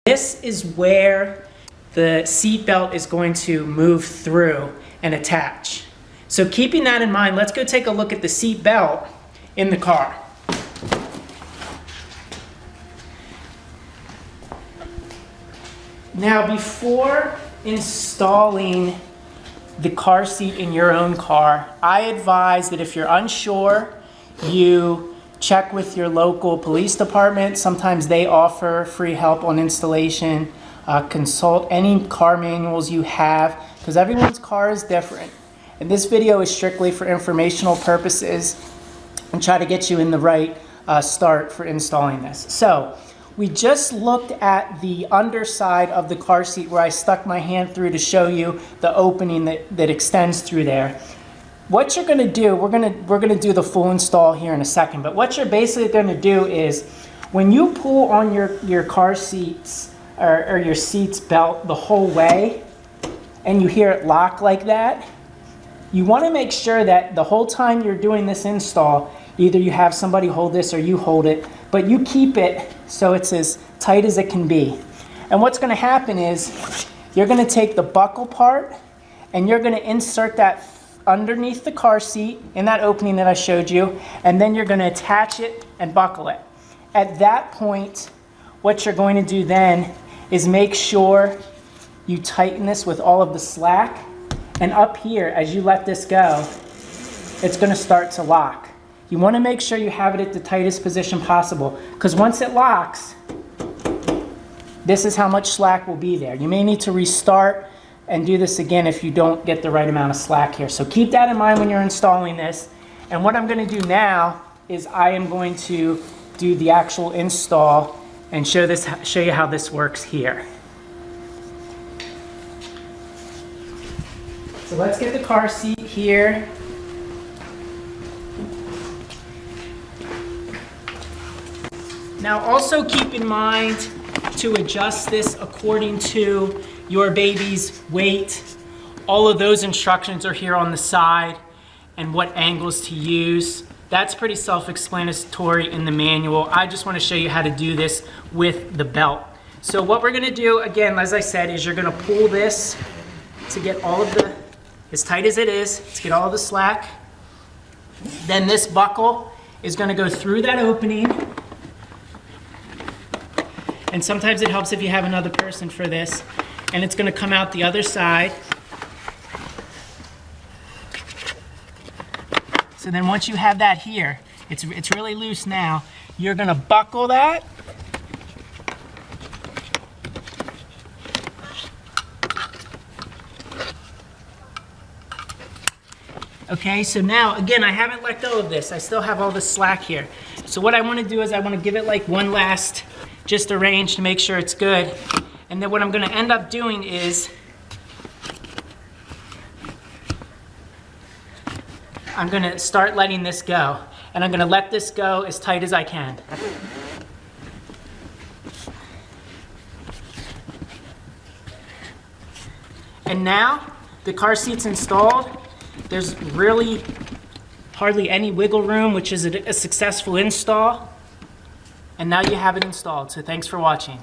This is where the seat belt is going to move through and attach. So keeping that in mind, let's go take a look at the seat belt in the car. Now, before installing the car seat in your own car, I advise that if you're unsure, you check with your local police department. Sometimes they offer free help on installation. Consult any car manuals you have, because everyone's car is different. And this video is strictly for informational purposes and try to get you in the right start for installing this. So we just looked at the underside of the car seat where I stuck my hand through to show you the opening that extends through there. What you're going to do, we're going to do the full install here in a second, but what you're basically going to do is when you pull on your car seats or your seat's belt the whole way and you hear it lock like that, you want to make sure that the whole time you're doing this install, either you have somebody hold this or you hold it, but you keep it so it's as tight as it can be. And what's going to happen is you're going to take the buckle part and you're going to insert that underneath the car seat in that opening that I showed you, and then you're going to attach it and buckle it. At that point, what you're going to do then is make sure you tighten this with all of the slack, and up here, as you let this go, it's going to start to lock. You want to make sure you have it at the tightest position possible, because once it locks, this is how much slack will be there. You may need to restart and do this again if you don't get the right amount of slack here. So keep that in mind when you're installing this. And what I'm going to do now is I am going to do the actual install and show you how this works here. So let's get the car seat here. Now also keep in mind to adjust this according to your baby's weight. All of those instructions are here on the side and what angles to use. That's pretty self-explanatory in the manual. I just want to show you how to do this with the belt. So what we're going to do, again, as I said, is you're going to pull this to get all of the, as tight as it is, to get all of the slack. Then this buckle is going to go through that opening. And sometimes it helps if you have another person for this. And it's going to come out the other side. So then once you have that here, it's really loose now, you're going to buckle that. Okay, so now, again, I haven't let go of this. I still have all the slack here. So what I want to do is I want to give it like one last, just arrange to make sure it's good. And then what I'm going to end up doing is I'm going to start letting this go. And I'm going to let this go as tight as I can. And now the car seat's installed. There's really hardly any wiggle room, which is a successful install. And now you have it installed. So thanks for watching.